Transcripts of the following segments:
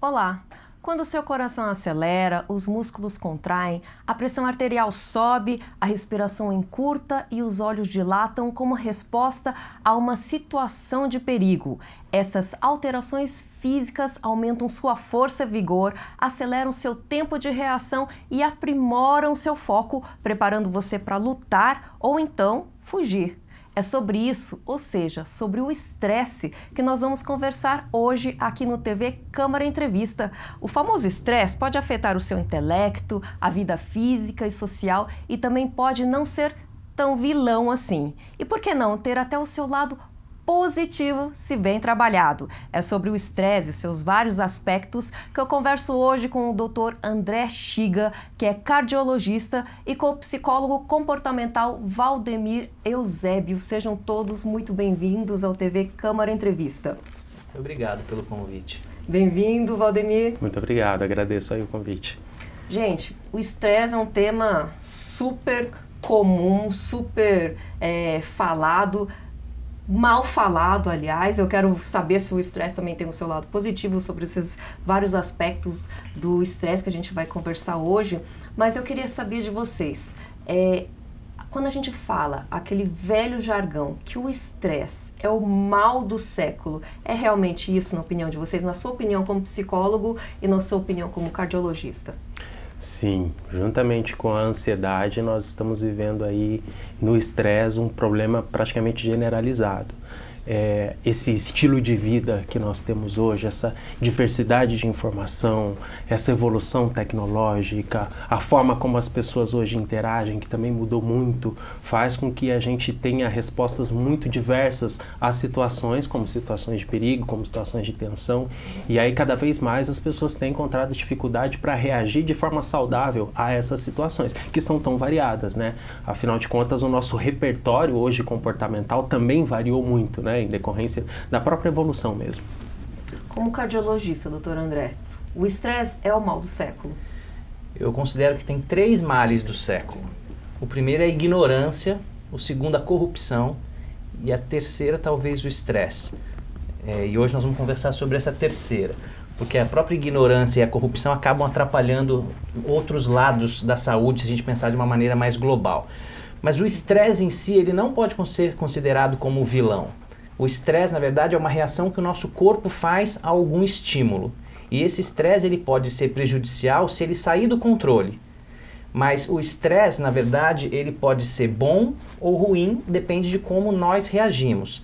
Olá! Quando o seu coração acelera, os músculos contraem, a pressão arterial sobe, a respiração encurta e os olhos dilatam como resposta a uma situação de perigo. Essas alterações físicas aumentam sua força e vigor, aceleram seu tempo de reação e aprimoram seu foco, preparando você para lutar ou então fugir. É sobre isso, ou seja, sobre o estresse, que nós vamos conversar hoje aqui no TV Câmara Entrevista. O famoso estresse pode afetar o seu intelecto, a vida física e social e também pode não ser tão vilão assim. E por que não ter até o seu lado positivo se bem trabalhado? É sobre o estresse e seus vários aspectos que eu converso hoje com o Dr. André Chiga, que é cardiologista, e com o psicólogo comportamental Valdemir Eusébio. Sejam todos muito bem-vindos ao TV Câmara Entrevista. Obrigado pelo convite. Bem-vindo, Valdemir. Muito obrigado, agradeço aí o convite. Gente, o estresse é um tema super comum, super falado, mal falado, aliás. Eu quero saber se o estresse também tem o seu lado positivo, sobre esses vários aspectos do estresse que a gente vai conversar hoje. Mas eu queria saber de vocês, quando a gente fala aquele velho jargão que o estresse é o mal do século, é realmente isso na opinião de vocês, na sua opinião como psicólogo e na sua opinião como cardiologista? Sim, juntamente com a ansiedade, nós estamos vivendo aí no estresse um problema praticamente generalizado. Esse estilo de vida que nós temos hoje, essa diversidade de informação, essa evolução tecnológica, a forma como as pessoas hoje interagem, que também mudou muito, faz com que a gente tenha respostas muito diversas às situações, como situações de perigo, como situações de tensão, e aí cada vez mais as pessoas têm encontrado dificuldade para reagir de forma saudável a essas situações, que são tão variadas, né? Afinal de contas, o nosso repertório hoje comportamental também variou muito, né? Em decorrência da própria evolução mesmo. Como cardiologista, doutor André, o estresse é o mal do século? Eu considero que tem 3 males do século. O primeiro é a ignorância, o segundo a corrupção e a terceira talvez o estresse. E hoje nós vamos conversar sobre essa terceira, porque a própria ignorância e a corrupção acabam atrapalhando outros lados da saúde, se a gente pensar de uma maneira mais global. Mas o estresse em si, ele não pode ser considerado como vilão. O estresse, na verdade, é uma reação que o nosso corpo faz a algum estímulo. E esse estresse ele pode ser prejudicial se ele sair do controle. Mas o estresse, na verdade, ele pode ser bom ou ruim, depende de como nós reagimos.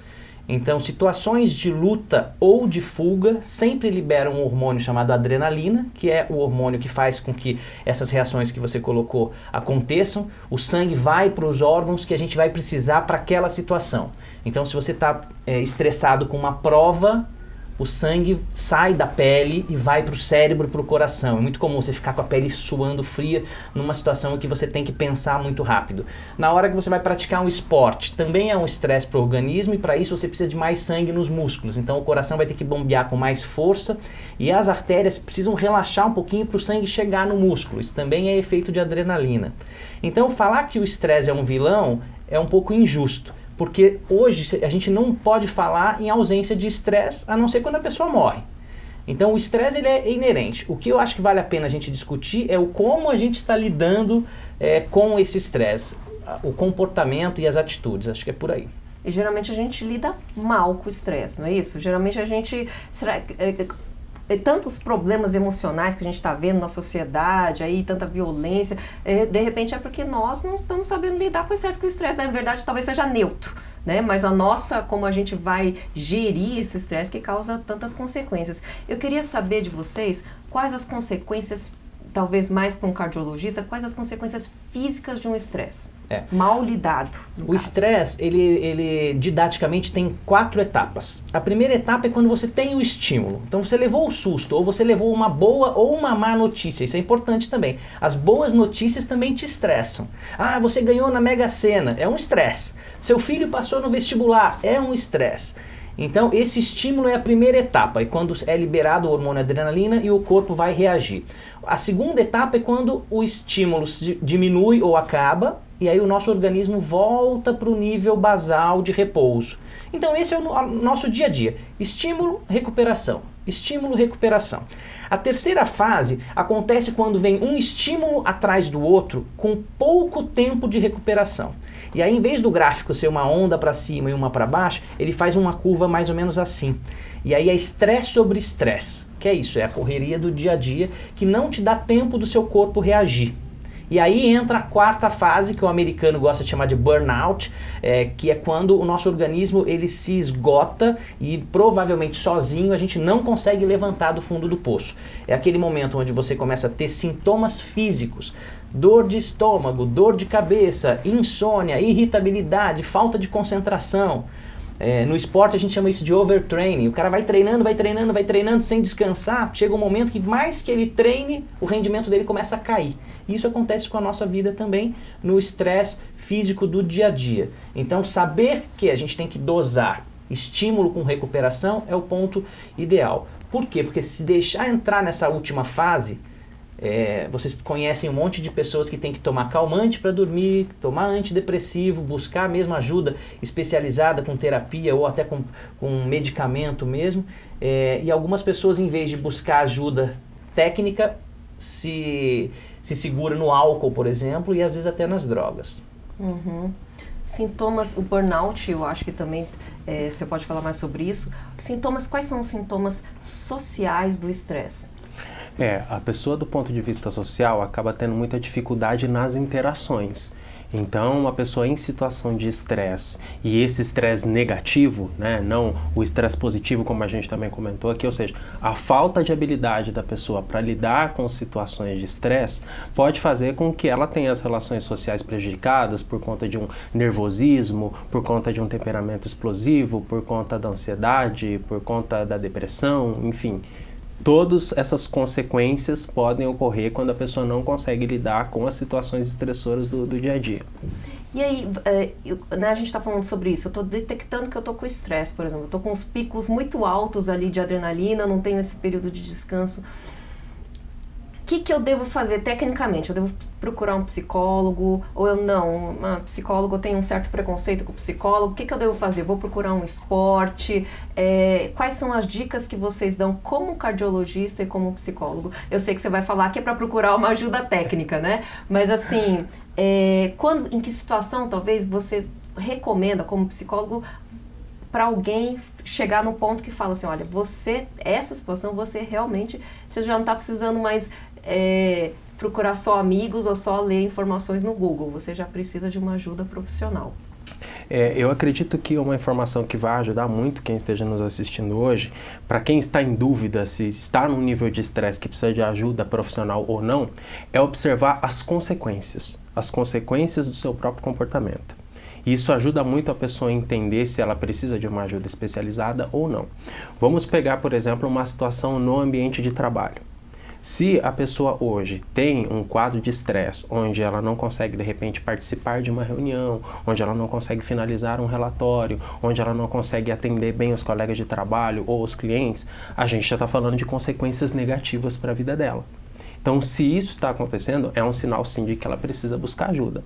Então, situações de luta ou de fuga sempre liberam um hormônio chamado adrenalina, que é o hormônio que faz com que essas reações que você colocou aconteçam. O sangue vai para os órgãos que a gente vai precisar para aquela situação. Então, se você está estressado com uma prova, o sangue sai da pele e vai para o cérebro, para o coração. É muito comum você ficar com a pele suando fria numa situação em que você tem que pensar muito rápido. Na hora que você vai praticar um esporte, também é um estresse para o organismo e para isso você precisa de mais sangue nos músculos. Então o coração vai ter que bombear com mais força e as artérias precisam relaxar um pouquinho para o sangue chegar no músculo. Isso também é efeito de adrenalina. Então falar que o estresse é um vilão é um pouco injusto. Porque hoje a gente não pode falar em ausência de estresse, a não ser quando a pessoa morre. Então o estresse ele é inerente. O que eu acho que vale a pena a gente discutir é o como a gente está lidando com esse estresse, o comportamento e as atitudes. Acho que é por aí. E geralmente a gente lida mal com o estresse, não é isso? Geralmente a gente... tantos problemas emocionais que a gente está vendo na sociedade, aí tanta violência, de repente é porque nós não estamos sabendo lidar com o estresse, que o estresse, na verdade, talvez seja neutro, né? Mas a nossa, como a gente vai gerir esse estresse que causa tantas consequências. Eu queria saber de vocês quais as consequências, talvez mais para um cardiologista, quais as consequências físicas de um estresse mal lidado. O estresse, ele didaticamente tem 4 etapas. A primeira etapa é quando você tem o estímulo. Então você levou o susto, ou você levou uma boa ou uma má notícia. Isso é importante também. As boas notícias também te estressam. Ah, você ganhou na Mega Sena, é um estresse. Seu filho passou no vestibular, é um estresse. Então esse estímulo é a primeira etapa, e quando é liberado o hormônio adrenalina e o corpo vai reagir. A segunda etapa é quando o estímulo diminui ou acaba, e aí o nosso organismo volta para o nível basal de repouso. Então esse é o nosso dia a dia, estímulo, recuperação, estímulo, recuperação. A terceira fase acontece quando vem um estímulo atrás do outro com pouco tempo de recuperação. E aí, em vez do gráfico ser uma onda para cima e uma para baixo, ele faz uma curva mais ou menos assim. E aí é estresse sobre estresse, que é isso, é a correria do dia a dia que não te dá tempo do seu corpo reagir. E aí entra a quarta fase, que o americano gosta de chamar de burnout, que é quando o nosso organismo ele se esgota e provavelmente sozinho a gente não consegue levantar do fundo do poço. É aquele momento onde você começa a ter sintomas físicos, dor de estômago, dor de cabeça, insônia, irritabilidade, falta de concentração. No esporte a gente chama isso de overtraining. O cara vai treinando sem descansar. Chega um momento que mais que ele treine, o rendimento dele começa a cair. Isso acontece com a nossa vida também no estresse físico do dia a dia. Então saber que a gente tem que dosar estímulo com recuperação é o ponto ideal. Por quê? Porque se deixar entrar nessa última fase, vocês conhecem um monte de pessoas que tem que tomar calmante para dormir, tomar antidepressivo, buscar mesmo ajuda especializada com terapia ou até com medicamento mesmo. E algumas pessoas, em vez de buscar ajuda técnica, se segura no álcool, por exemplo, e às vezes até nas drogas. Uhum. Sintomas, o burnout, eu acho que também você pode falar mais sobre isso. Sintomas, quais são os sintomas sociais do estresse? A pessoa do ponto de vista social acaba tendo muita dificuldade nas interações. Então, uma pessoa em situação de estresse, e esse estresse negativo, né, não o estresse positivo, como a gente também comentou aqui, ou seja, a falta de habilidade da pessoa para lidar com situações de estresse pode fazer com que ela tenha as relações sociais prejudicadas por conta de um nervosismo, por conta de um temperamento explosivo, por conta da ansiedade, por conta da depressão, enfim. Todas essas consequências podem ocorrer quando a pessoa não consegue lidar com as situações estressoras do dia a dia. E aí, a gente está falando sobre isso, eu estou detectando que eu estou com estresse, por exemplo, eu estou com os picos muito altos ali de adrenalina, não tenho esse período de descanso. O que eu devo fazer tecnicamente? Eu devo procurar um psicólogo ou eu não? Psicólogo, eu tenho um certo preconceito com o psicólogo. O que eu devo fazer? Vou procurar um esporte? Quais são as dicas que vocês dão como cardiologista e como psicólogo? Eu sei que você vai falar que é para procurar uma ajuda técnica, né? Mas assim, em que situação talvez você recomenda como psicólogo para alguém chegar no ponto que fala assim, olha, essa situação você realmente, você já não está precisando mais procurar só amigos ou só ler informações no Google, você já precisa de uma ajuda profissional. Eu acredito que uma informação que vai ajudar muito quem esteja nos assistindo hoje, para quem está em dúvida se está num nível de estresse que precisa de ajuda profissional ou não, é observar as consequências do seu próprio comportamento. Isso ajuda muito a pessoa a entender se ela precisa de uma ajuda especializada ou não. Vamos pegar, por exemplo, uma situação no ambiente de trabalho. Se a pessoa hoje tem um quadro de estresse, onde ela não consegue, de repente, participar de uma reunião, onde ela não consegue finalizar um relatório, onde ela não consegue atender bem os colegas de trabalho ou os clientes, a gente já está falando de consequências negativas para a vida dela. Então, se isso está acontecendo, é um sinal sim de que ela precisa buscar ajuda.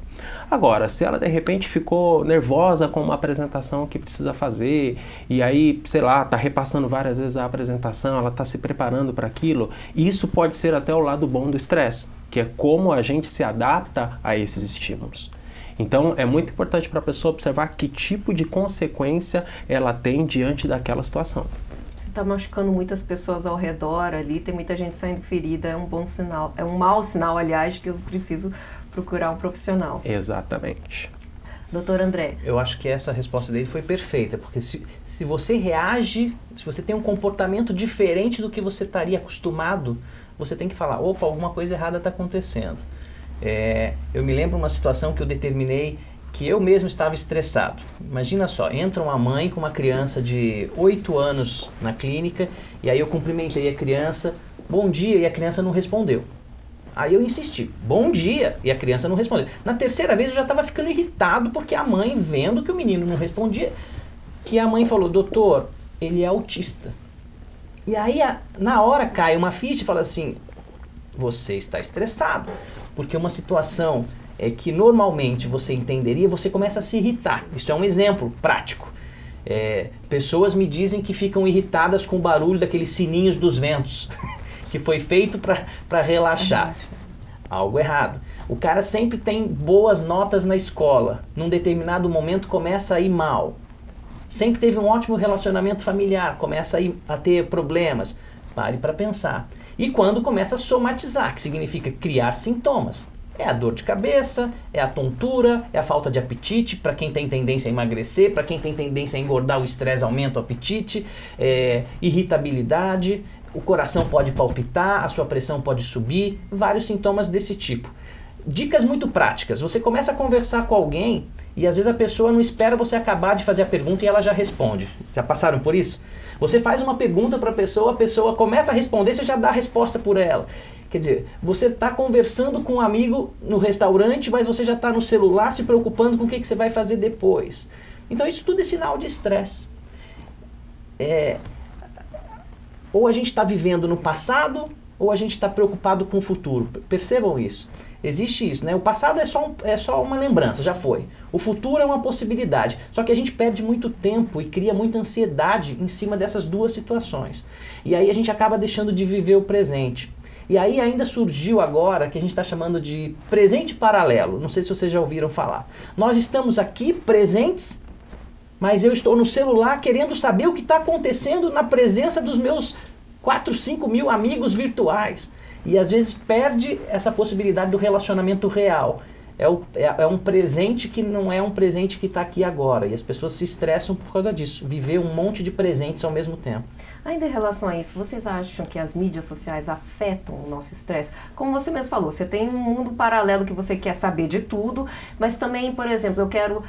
Agora, se ela de repente ficou nervosa com uma apresentação que precisa fazer, e aí, sei lá, está repassando várias vezes a apresentação, ela está se preparando para aquilo, isso pode ser até o lado bom do estresse, que é como a gente se adapta a esses estímulos. Então, é muito importante para a pessoa observar que tipo de consequência ela tem diante daquela situação. Está machucando muitas pessoas ao redor ali, tem muita gente saindo ferida, é um bom sinal, é um mau sinal, aliás, que eu preciso procurar um profissional. Exatamente. Doutor André. Eu acho que essa resposta dele foi perfeita, porque se você reage, se você tem um comportamento diferente do que você estaria acostumado, você tem que falar, opa, alguma coisa errada está acontecendo. Eu me lembro uma situação que eu determinei que eu mesmo estava estressado. Imagina só, entra uma mãe com uma criança de 8 anos na clínica, e aí eu cumprimentei a criança, bom dia, e a criança não respondeu. Aí eu insisti, bom dia, e a criança não respondeu. Na terceira vez eu já estava ficando irritado, porque a mãe, vendo que o menino não respondia, que a mãe falou, doutor, ele é autista. E aí na hora cai uma ficha e fala assim, você está estressado, porque uma situação que normalmente você entenderia, você começa a se irritar. Isso é um exemplo prático. Pessoas me dizem que ficam irritadas com o barulho daqueles sininhos dos ventos, que foi feito para relaxar. Algo errado. O cara sempre tem boas notas na escola, num determinado momento começa a ir mal. Sempre teve um ótimo relacionamento familiar, começa a ter problemas. Pare para pensar. E quando começa a somatizar, que significa criar sintomas. É a dor de cabeça, é a tontura, é a falta de apetite, para quem tem tendência a emagrecer, para quem tem tendência a engordar, o estresse aumenta o apetite, irritabilidade, o coração pode palpitar, a sua pressão pode subir, vários sintomas desse tipo. Dicas muito práticas, você começa a conversar com alguém e às vezes a pessoa não espera você acabar de fazer a pergunta e ela já responde. Já passaram por isso? Você faz uma pergunta para a pessoa começa a responder, você já dá a resposta por ela. Quer dizer, você está conversando com um amigo no restaurante, mas você já está no celular se preocupando com o que você vai fazer depois. Então isso tudo é sinal de estresse. Ou a gente está vivendo no passado, ou a gente está preocupado com o futuro. Percebam isso. Existe isso, né? O passado é só uma lembrança, já foi. O futuro é uma possibilidade. Só que a gente perde muito tempo e cria muita ansiedade em cima dessas duas situações. E aí a gente acaba deixando de viver o presente. E aí ainda surgiu agora, que a gente está chamando de presente paralelo. Não sei se vocês já ouviram falar. Nós estamos aqui presentes, mas eu estou no celular querendo saber o que está acontecendo na presença dos meus 4, 5 mil amigos virtuais. E às vezes perde essa possibilidade do relacionamento real. É um presente que não é um presente que está aqui agora. E as pessoas se estressam por causa disso. Viver um monte de presentes ao mesmo tempo. Ainda em relação a isso, vocês acham que as mídias sociais afetam o nosso estresse? Como você mesmo falou, você tem um mundo paralelo que você quer saber de tudo, mas também, por exemplo, eu quero,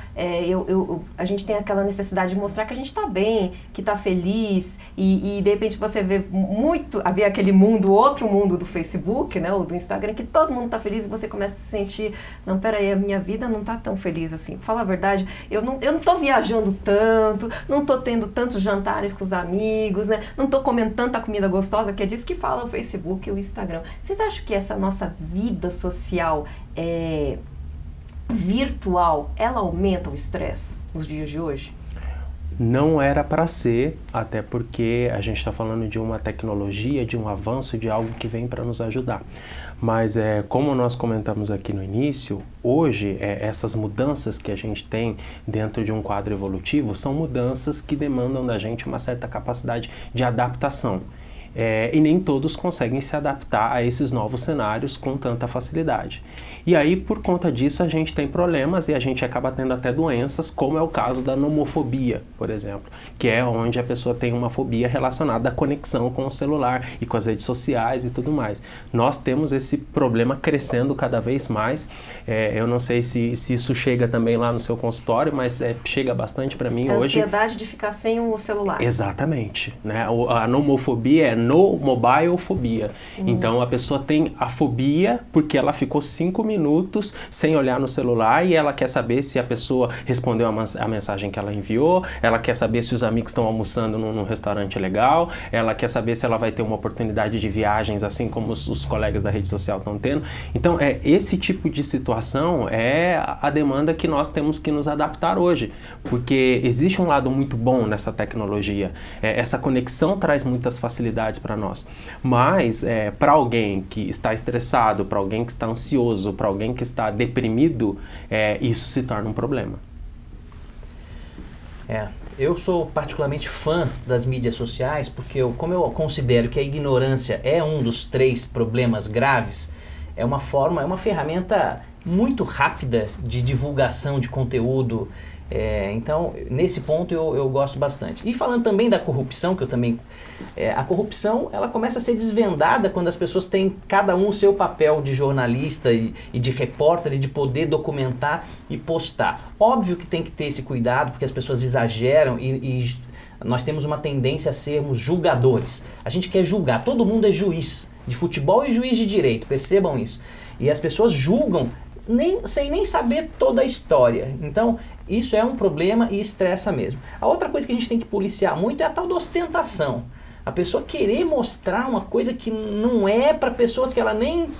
a gente tem aquela necessidade de mostrar que a gente está bem, que está feliz, e de repente você vê havia aquele mundo, outro mundo do Facebook, né, ou do Instagram, que todo mundo está feliz e você começa a se sentir, não, peraí, a minha vida não está tão feliz assim. Pra falar a verdade, eu não estou viajando tanto, não estou tendo tantos jantares com os amigos, né? Não estou comendo tanta comida gostosa, que é disso que fala o Facebook e o Instagram. Vocês acham que essa nossa vida social virtual, ela aumenta o estresse nos dias de hoje? Não era para ser, até porque a gente está falando de uma tecnologia, de um avanço, de algo que vem para nos ajudar. Mas como nós comentamos aqui no início, hoje essas mudanças que a gente tem dentro de um quadro evolutivo são mudanças que demandam da gente uma certa capacidade de adaptação. E nem todos conseguem se adaptar a esses novos cenários com tanta facilidade. E aí, por conta disso, a gente tem problemas e a gente acaba tendo até doenças, como é o caso da nomofobia, por exemplo, que é onde a pessoa tem uma fobia relacionada à conexão com o celular e com as redes sociais e tudo mais. Nós temos esse problema crescendo cada vez mais. Eu não sei se isso chega também lá no seu consultório, mas chega bastante para mim hoje. A ansiedade de ficar sem o celular. Exatamente, né? A nomofobia é no mobile fobia. Então a pessoa tem a fobia porque ela ficou 5 minutos sem olhar no celular e ela quer saber se a pessoa respondeu a mensagem que ela enviou, ela quer saber se os amigos estão almoçando num restaurante legal, ela quer saber se ela vai ter uma oportunidade de viagens assim como os colegas da rede social estão tendo. Então esse tipo de situação é a demanda que nós temos que nos adaptar hoje, porque existe um lado muito bom nessa tecnologia. Essa conexão traz muitas facilidades para nós, mas para alguém que está estressado, para alguém que está ansioso, para alguém que está deprimido, isso se torna um problema. Eu sou particularmente fã das mídias sociais porque como eu considero que a ignorância é um dos 3 problemas graves, é uma ferramenta muito rápida de divulgação de conteúdo. Então, nesse ponto eu gosto bastante. E falando também da corrupção, que eu também... a corrupção, ela começa a ser desvendada quando as pessoas têm cada um o seu papel de jornalista e de repórter e de poder documentar e postar. Óbvio que tem que ter esse cuidado, porque as pessoas exageram e nós temos uma tendência a sermos julgadores. A gente quer julgar, todo mundo é juiz de futebol e juiz de direito, percebam isso. E as pessoas julgam sem nem saber toda a história. Então, isso é um problema e estressa mesmo. A outra coisa que a gente tem que policiar muito é a tal da ostentação. A pessoa querer mostrar uma coisa que não é para pessoas que ela nem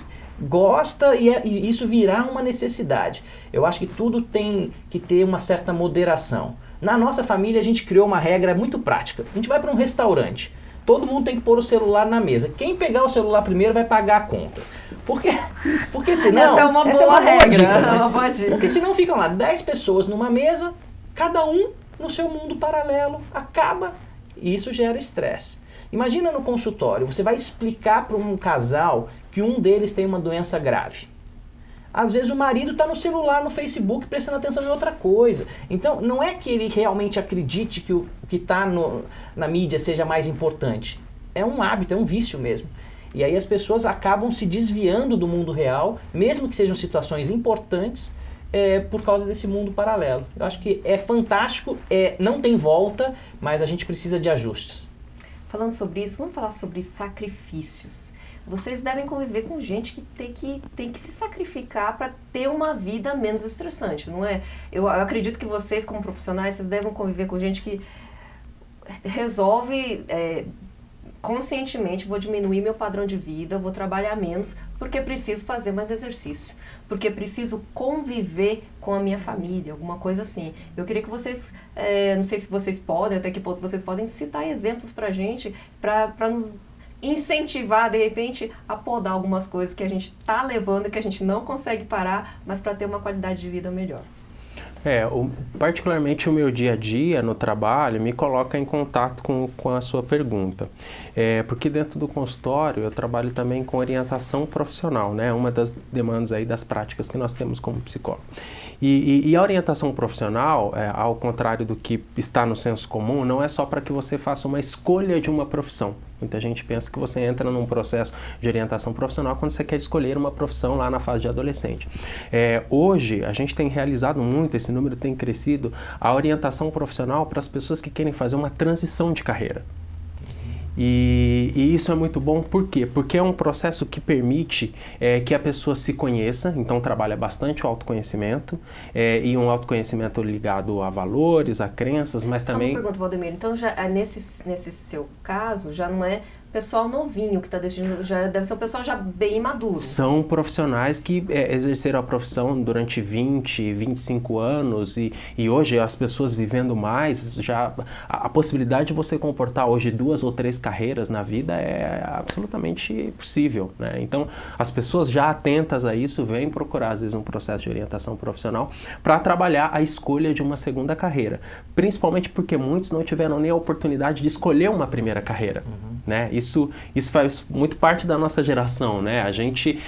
gosta e isso virar uma necessidade. Eu acho que tudo tem que ter uma certa moderação. Na nossa família a gente criou uma regra muito prática. A gente vai para um restaurante, todo mundo tem que pôr o celular na mesa. Quem pegar o celular primeiro vai pagar a conta. Porque senão... Essa é uma boa regra, dica, né? Uma boa dica. Porque senão ficam lá 10 pessoas numa mesa, cada um no seu mundo paralelo, acaba, e isso gera estresse. Imagina no consultório, você vai explicar para um casal que um deles tem uma doença grave. Às vezes o marido está no celular, no Facebook, prestando atenção em outra coisa. Então, não é que ele realmente acredite que o que está na mídia seja mais importante. É um hábito, é um vício mesmo. E aí as pessoas acabam se desviando do mundo real, mesmo que sejam situações importantes, por causa desse mundo paralelo. Eu acho que é fantástico, não tem volta, mas a gente precisa de ajustes. Falando sobre isso, vamos falar sobre sacrifícios. Vocês devem conviver com gente que tem que se sacrificar para ter uma vida menos estressante, não é? Eu acredito que vocês, como profissionais, vocês devem conviver com gente que resolve conscientemente, vou diminuir meu padrão de vida, vou trabalhar menos, porque preciso fazer mais exercício, porque preciso conviver com a minha família, alguma coisa assim. Eu queria que vocês, não sei se vocês podem, até que ponto vocês podem citar exemplos pra gente, para nos incentivar, de repente, a podar algumas coisas que a gente está levando, que a gente não consegue parar, mas para ter uma qualidade de vida melhor. Particularmente o meu dia a dia no trabalho me coloca em contato com a sua pergunta. Porque dentro do consultório eu trabalho também com orientação profissional, né? Uma das demandas aí das práticas que nós temos como psicólogo. E a orientação profissional, ao contrário do que está no senso comum, não é só para que você faça uma escolha de uma profissão. Muita gente pensa que você entra num processo de orientação profissional quando você quer escolher uma profissão lá na fase de adolescente. Hoje, a gente tem realizado muito, esse número tem crescido, a orientação profissional para as pessoas que querem fazer uma transição de carreira. E isso é muito bom, por quê? Porque é um processo que permite que a pessoa se conheça, então trabalha bastante o autoconhecimento, e um autoconhecimento ligado a valores, a crenças, mas também... Só uma pergunta, Valdemir, então já, nesse seu caso, já não é pessoal novinho que está decidindo, já deve ser um pessoal já bem maduro. São profissionais que exerceram a profissão durante 20, 25 anos e hoje as pessoas vivendo mais, já a possibilidade de você comportar hoje 2 ou 3 carreiras na vida é absolutamente possível, né? Então, as pessoas já atentas a isso vêm procurar, às vezes, um processo de orientação profissional para trabalhar a escolha de uma segunda carreira, principalmente porque muitos não tiveram nem a oportunidade de escolher uma primeira carreira, né? Isso faz muito parte da nossa geração, né? A gente,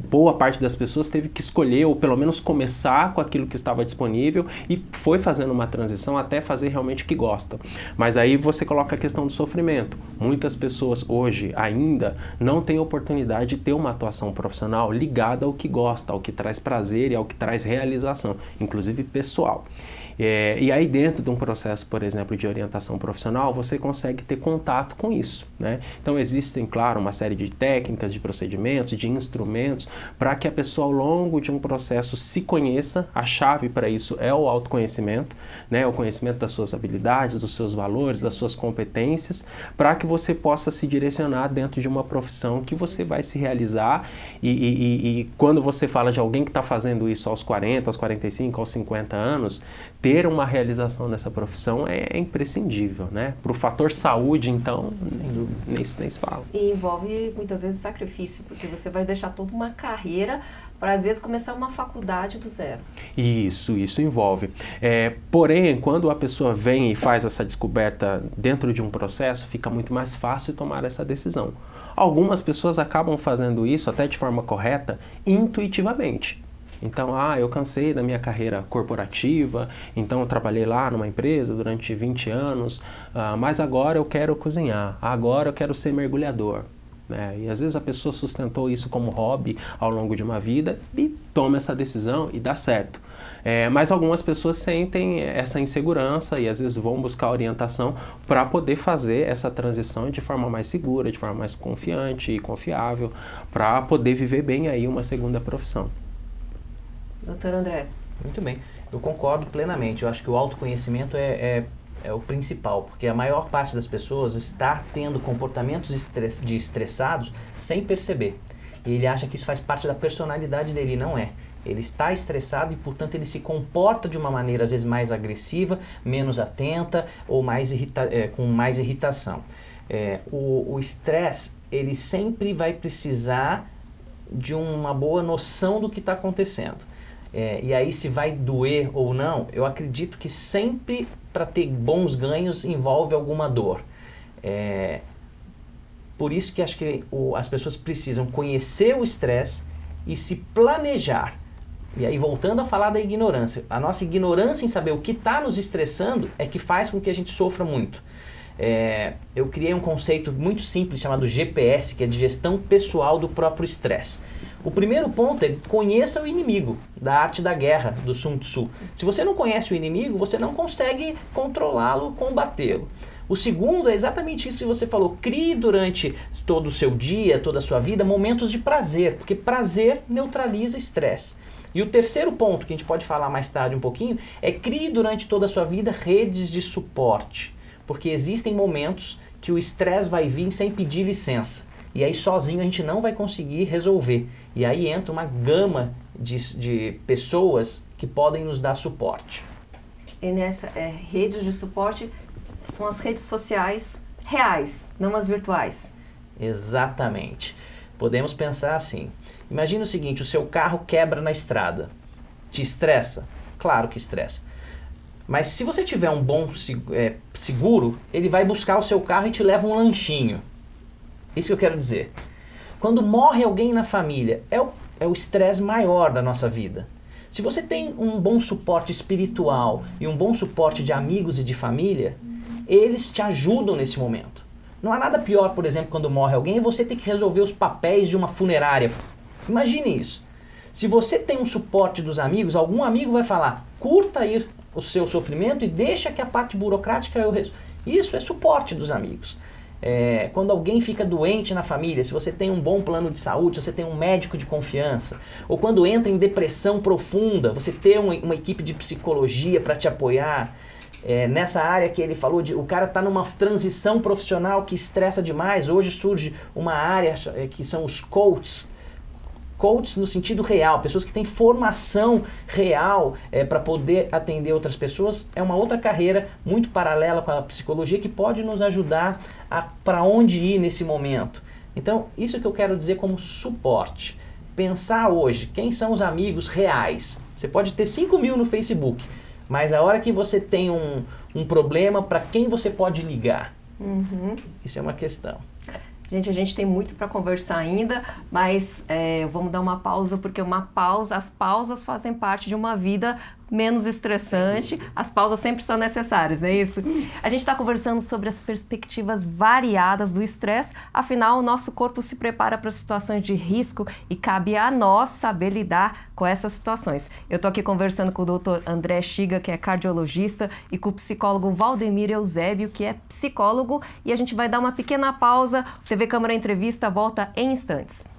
boa parte das pessoas teve que escolher ou pelo menos começar com aquilo que estava disponível e foi fazendo uma transição até fazer realmente o que gosta. Mas aí você coloca a questão do sofrimento. Muitas pessoas hoje ainda não têm oportunidade de ter uma atuação profissional ligada ao que gosta, ao que traz prazer e ao que traz realização, inclusive pessoal. E aí dentro de um processo, por exemplo, de orientação profissional, você consegue ter contato com isso, né? Então existem, claro, uma série de técnicas, de procedimentos, de instrumentos para que a pessoa ao longo de um processo se conheça. A chave para isso é o autoconhecimento, né? O conhecimento das suas habilidades, dos seus valores, das suas competências, para que você possa se direcionar dentro de uma profissão que você vai se realizar e quando você fala de alguém que está fazendo isso aos 40, aos 45, aos 50 anos, ter uma realização nessa profissão é imprescindível, né? Para o fator saúde, então, nem se fala. E envolve muitas vezes sacrifício, porque você vai deixar toda uma carreira para às vezes começar uma faculdade do zero. Isso envolve. Porém, quando a pessoa vem e faz essa descoberta dentro de um processo, fica muito mais fácil tomar essa decisão. Algumas pessoas acabam fazendo isso até de forma correta, intuitivamente. Então, eu cansei da minha carreira corporativa, então eu trabalhei lá numa empresa durante 20 anos, mas agora eu quero cozinhar, agora eu quero ser mergulhador. E às vezes a pessoa sustentou isso como hobby ao longo de uma vida e toma essa decisão e dá certo. Mas algumas pessoas sentem essa insegurança e às vezes vão buscar orientação para poder fazer essa transição de forma mais segura, de forma mais confiante e confiável, para poder viver bem aí uma segunda profissão. Doutor André. Muito bem, eu concordo plenamente. Eu acho que o autoconhecimento é o principal, porque a maior parte das pessoas está tendo comportamentos estressados sem perceber. E ele acha que isso faz parte da personalidade dele, não é. Ele está estressado e, portanto, ele se comporta de uma maneira, às vezes, mais agressiva, menos atenta ou com mais irritação. O estresse, ele sempre vai precisar de uma boa noção do que está acontecendo. E aí, se vai doer ou não, eu acredito que sempre, para ter bons ganhos, envolve alguma dor. Por isso que acho que as pessoas precisam conhecer o estresse e se planejar. E aí, voltando a falar da ignorância, a nossa ignorância em saber o que está nos estressando é que faz com que a gente sofra muito. Eu criei um conceito muito simples chamado GPS, que é de gestão pessoal do próprio estresse. O primeiro ponto é conheça o inimigo, da arte da guerra, do Sun Tzu. Se você não conhece o inimigo, você não consegue controlá-lo, combatê-lo. O segundo é exatamente isso que você falou. Crie durante todo o seu dia, toda a sua vida, momentos de prazer, porque prazer neutraliza estresse. E o terceiro ponto, que a gente pode falar mais tarde um pouquinho, é crie durante toda a sua vida redes de suporte. Porque existem momentos que o estresse vai vir sem pedir licença. E aí sozinho a gente não vai conseguir resolver. E aí entra uma gama de pessoas que podem nos dar suporte. E nessa rede de suporte são as redes sociais reais, não as virtuais. Exatamente. Podemos pensar assim. Imagina o seguinte, o seu carro quebra na estrada. Te estressa? Claro que estressa. Mas se você tiver um bom seguro, ele vai buscar o seu carro e te leva um lanchinho. Isso que eu quero dizer. Quando morre alguém na família, é o estresse maior da nossa vida. Se você tem um bom suporte espiritual e um bom suporte de amigos e de família, eles te ajudam nesse momento. Não há nada pior, por exemplo, quando morre alguém, é você ter que resolver os papéis de uma funerária. Imagine isso. Se você tem um suporte dos amigos, algum amigo vai falar, curta aí o seu sofrimento e deixa que a parte burocrática eu resolva. Isso é suporte dos amigos. Quando alguém fica doente na família, se você tem um bom plano de saúde, se você tem um médico de confiança, ou quando entra em depressão profunda, você ter uma equipe de psicologia para te apoiar. Nessa área que ele falou, o cara está numa transição profissional que estressa demais. Hoje surge uma área que são os coaches. Coaches no sentido real, pessoas que têm formação real para poder atender outras pessoas. É uma outra carreira muito paralela com a psicologia que pode nos ajudar para onde ir nesse momento. Então, isso que eu quero dizer como suporte. Pensar hoje, quem são os amigos reais? Você pode ter 5 mil no Facebook, mas a hora que você tem um problema, para quem você pode ligar? Uhum. Isso é uma questão. Gente, a gente tem muito para conversar ainda, mas vamos dar uma pausa, porque as pausas fazem parte de uma vida menos estressante. As pausas sempre são necessárias, não é isso? A gente está conversando sobre as perspectivas variadas do estresse, afinal, o nosso corpo se prepara para situações de risco e cabe a nós saber lidar com essas situações. Eu estou aqui conversando com o Dr. André Chiga, que é cardiologista, e com o psicólogo Valdemir Eusébio, que é psicólogo, e a gente vai dar uma pequena pausa. TV Câmara Entrevista volta em instantes.